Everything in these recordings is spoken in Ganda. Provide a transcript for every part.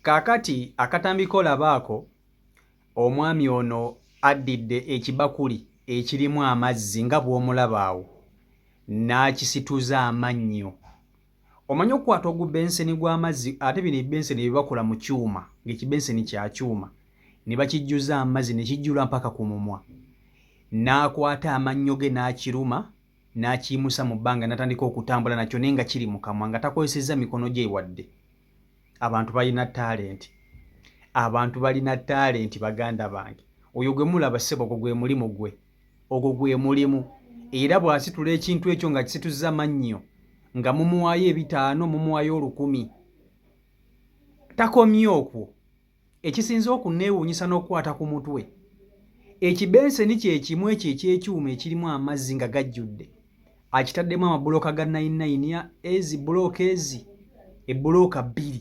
Kakati akatambiko labaako omwami ono addidde ekibakuli ekirimu amazzi nga bw'omulaba awo n'akisituza amannyo. Omanyi okukwata ogubenseni gw'amazzi ate bino ebenseni bye bakola mu kyuma ng'ekibenseni kya kyuma ne bakijjuza amazzi ne kijjula mpaka ku mumwa. N'akwata amannyo ge n'akiruma n'akiyimusa mu bbanga n'atandika okutambula nakyo naye nga kiri mu kamwa nga takozesezza mikono gye wadde. Abantu balina taalenti. Abantu balina taalenti baganda bange. Oyo gwe mulaba ssebo ogwo gwe mulimu gwe. Ogwo gwe mulimu. Era bw'asitula ekintu ekyo nga kisituzza mannyo nga mumuwaayo 500 mumuwaayo 1,000. Takomye okwo. Ekisinza okunneewuunyisa n'okukwata ku mutwe. Ekibenseni kye kimu ekyo eky'ekyuma ekirimu amazzi nga gajjudde. Akitaddemu amabulooka ga 99 ezi bulooka ezi. Ebbulooka 2.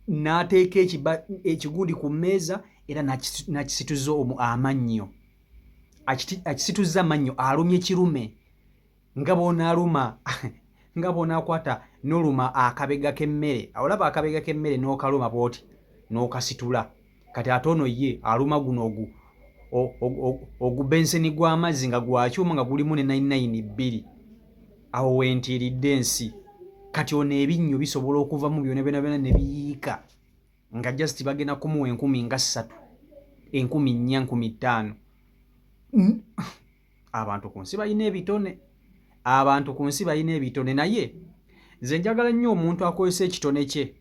N'ateeka ekigundi ku mmeeza era n'akisituza amannyo. Akisituzza amannyo alumye kirume nga bw'onaaluma nga bw'onaakwata n'oluma akabega k'emmere. Olaba akabega k'emmere n'okaluma bw'oti n'okasitula. Kati ate ono ye aluma guno ogubenseni gw'amazzi nga gwa kyuma nga gulimu ne 99 awo wentiiridde ensi. Kati ono ebinnyo bisobola okuvamu byonna byonna ne biyiika nga just bagenda kumuwa 3,000, 4,000, 5,000. Abantu ku nsi balina ebitone. Abantu ku nsi balina ebitone naye nze njagala nnyo omuntu akozesa ekitone kye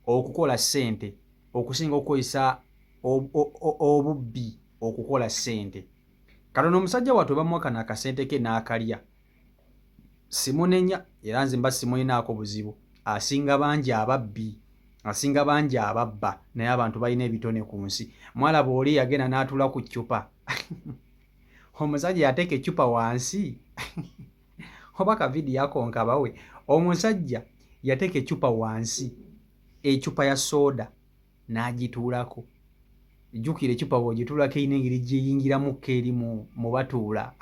okukola ssente okusinga okukozesa obubbi okukola ssente. Katono omusajja wattu bamuwa kano akasente ke n'akalya. Simunenya era nze mba simulinaako buzibu. Asinga bangi ababbi, asinga bangi ababba, naye abantu balina ebitone ku nsi. Mwalaba oli yagenda n'atula ku ccupa. Omusajja yateeka eccupa wansi. Oba kavidiyo ako nkabawe. Omusajja yateeka eccupa wansi, eccupa ya soda n'agituulako. Jjukira eccupa bw'ogituulako erina engeri gy'eyingiramukko eri mu batuula.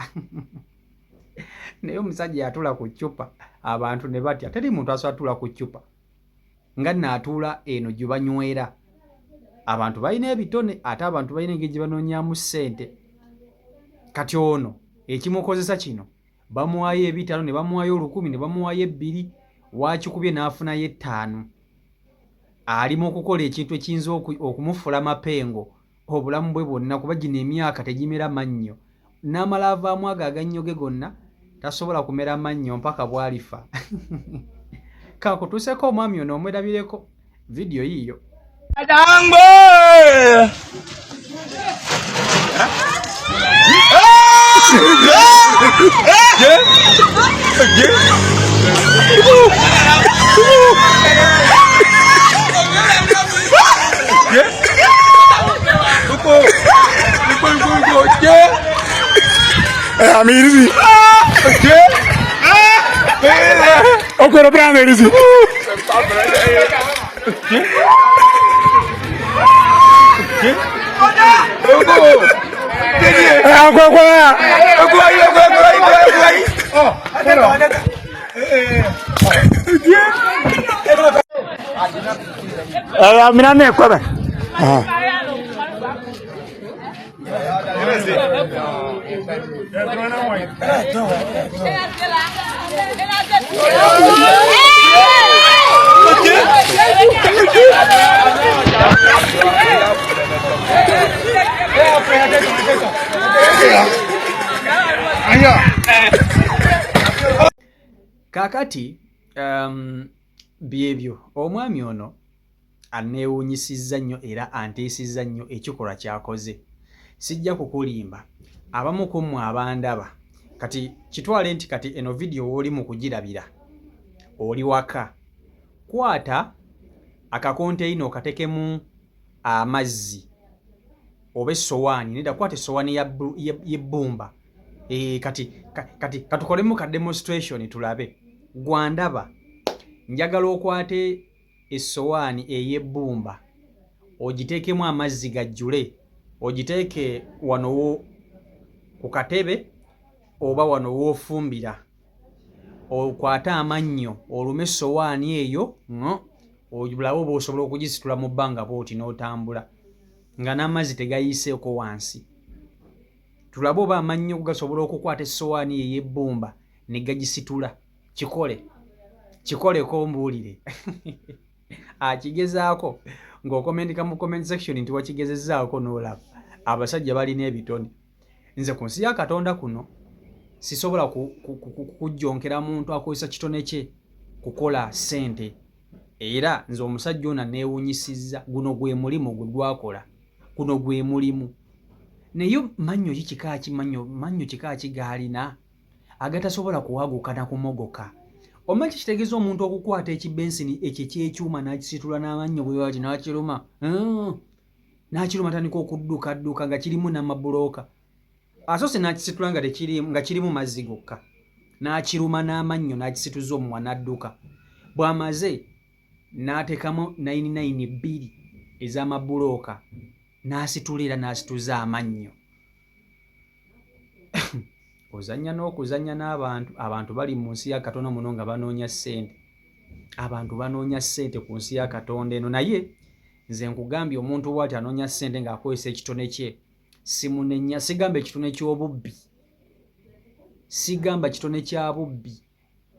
Naye omusajja yatuula ku ccupa abantu ne batya. Teri muntu asobola tuula ku ccupa nga n'atuula eno gye banywera. Abantu balina ebitone ate abantu balina engeri gye banoonyaamu ssente. Kati ono ekimukozesa kino bamuwaayo 500 ne bamuwaayo 1,000 ne bamuwaayo 2 waakikubye n'afunayo 5. Ali mu kukola ekintu ekiyinza okumufuula mapengo obulamu bwe bwonna kuba gino emyaka tegimera mannyo. N'amala avaamu ago agannyo ge gonna tasobola kumera mannyo mpaka bw'alifa. Kakutuuseko omwami ono omwerabireko vidiyo yiyo. Amirizi. Okoro brand erizi. Kakati byebyo omwami ono anneewuunyisizza nnyo era antiisizza nnyo ekikolwa ky'akoze. Sijja kukulimba abamu ku mmwe abandaba kati kitwale nti kati eno vidiyo w'oli mu kugirabira oli waka. Kwata akakonteyina okatekemu amazzi oba essowaani nedda kwata essowaani y'ebbumba. Kati katukolemu ka demonstration tulabe. Gwandaba njagala okwate essowaani ey'ebbumba ogiteekemu amazzi gajjule, ogiteeke wano ku katebe oba wano w'ofumbira, okwate amannyo olume essowaani eyo obulawo bw'osobola okugisitula mu bbanga bw'oti n'otambula nga n'amazzi tegayiseeko wansi. Tulabe oba amannyo gasobola okukwata essowaani ey'ebbumba ne gagisitula. Kikoleko mbuulire. Akigezaako ng'okomendika mu comment section nti wakigezezzaako n'olaba. Abasajja balina ebitone. Nze ku nsi ya Katonda kuno sisobola kujjonkera muntu akozesa kitone kye kukola ssente. Era nze omusajja ono neewunyisizza. Guno gwe mulimu gwe gwakola. Guno gwe mulimu. Naye mannyo mannyo kika ki gaalina agatasobola kuwaguka na kumogoka. Omanyi kitegeeza omuntu okukwata ekibensini ekyo ky'ekyuma n'akisitula n'amannyo bwe bati n'akiruma. N'akiruma tandika okudduka nga kirimu n'amabulooka. Asoose n'akisitula nga kirimu mazzi gokka. N'akiruma n'amannyo n'akisituza omumwa n'adduka. Bw'amaze n'ateekamu 99 ez'amabulooka n'asitula era n'asituza amannyo. Ozannya n'okuzannya n'abantu. Abantu bali mu nsi ya Katonda muno nga banoonya ssente. Abantu banoonya ssente ku nsi ya Katonda eno. Naye nze nkugambye omuntu bw'ati anoonya ssente ng'akozesa ekitone kye. Simunenya, sigamba ekitone ky'obubbi. Sigamba kitone kya bubbi.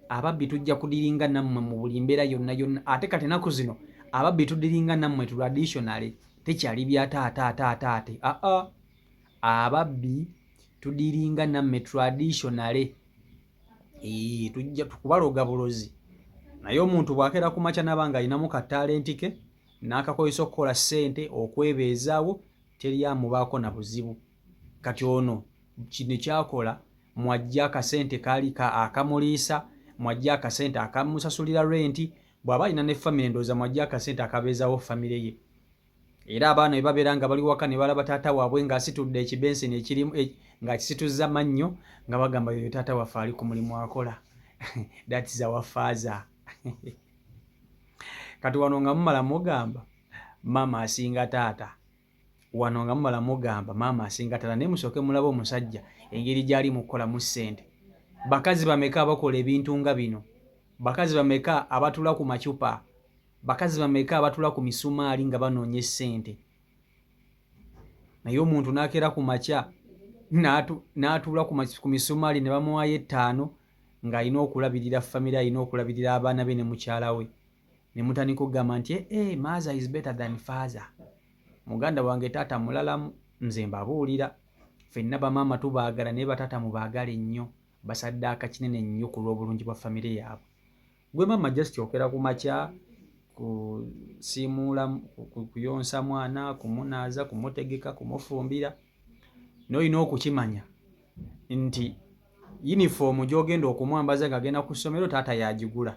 Ababbi tujja kudiringa nammwe mu buli mbeera yonna. Ate kati ennaku zino ababbi tudiringa nammwe traditionally. Tekyali bya taate. Ababbi tudiringa nammwe traditionally. Tujja tukubaloga bulozi. Naye omuntu bw'akeera ku makya nabanga alinamu ka talenti ke n'akakozesa okukola ssente okwebeezaawo teryamubaako na buzibu. Kati ono kino kyakola mwajja akasente kaali akamuliisa, mwajja akasente akamusasulira renti, bw'aba alina ne famire ndowooza mwajja akasente akabeezaawo famire ye. Era abaana bwe babeera nga bali waka ne balaba taata waabwe ng'asitudde ekibenseni ekirimu ng'akisituzza mannyo nga bagamba yoyo taata waffe ali ku mulimu akola. That is our father. Kati wano nga mumala mugamba maama asinga taata. Wano nga mumala mugamba maama asinga taata. Naye musooke mulaba omusajja engeri gy'ali mu kukolamu ssente. Bakazi bameka abakola ebintu nga bino? Bakazi bameka abatula ku macupa? Bakazi bameka abatula ku misumaali nga banoonya ssente? Naye omuntu n'akeera ku makya n'atuula ku misumaali ne bamuwaayo 5 ng'alina okulabirira famire, alina okulabirira abaana be ne mukyala we. Ne mutandika okugamba nti mother is better than father. Muganda wange taata mulalamu. Nze mbabuulira ffenna bamaama tubaagala naye bataata mubaagale nnyo. Basaddaaka kinene nnyo ku lw'obulungi bwa famire yaabwe. Gwe maama just okera ku makya kusiimuula, kuyonsa mwana, kumunaaza, kumutegeka, kumufumbira. N'olina okukimanya nti yunifoomu gy'ogenda okumwambaza ng'agenda ku ssomero taata yagigula.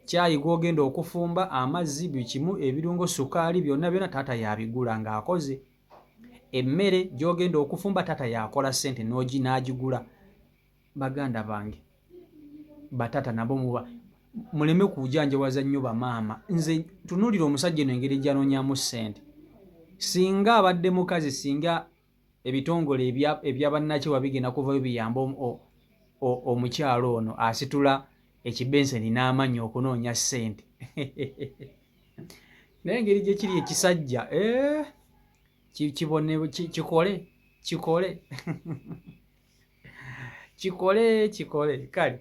Caayi gw'ogenda okufumba, amazzi, buli kimu, ebirungo, sukaali, byonna taata yabigula ng'akoze. Emmere gy'ogenda okufumba taata yakola ssente n'agigula. Baganda bange, batata nabo muleme kujanjawaza nnyo bamaama. Nze tunuulira omusajja eno engeri gy'anoonyaamu ssente. Singa abadde mukazi, singa ebitongole ebyabannakyewa bigenda kuvayo biyamba omukyalo ono asitula ekibenseni n'amannyo okunoonya ssente. Naye engeri gye kiri ekisajja kikole kale.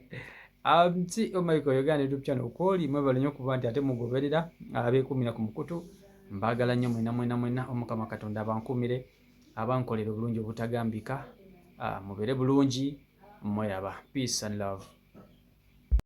Nti Michael Uganda YouTube channel kwoli mwebale nnyo kuba nti ate mugoberera abeekumira ku mukutu. Mbaagala nnyo mwena Omukama Katonda abankumire, abankolera obulungi obutagambika. Mubeere bulungi, mweyaba. Peace and love.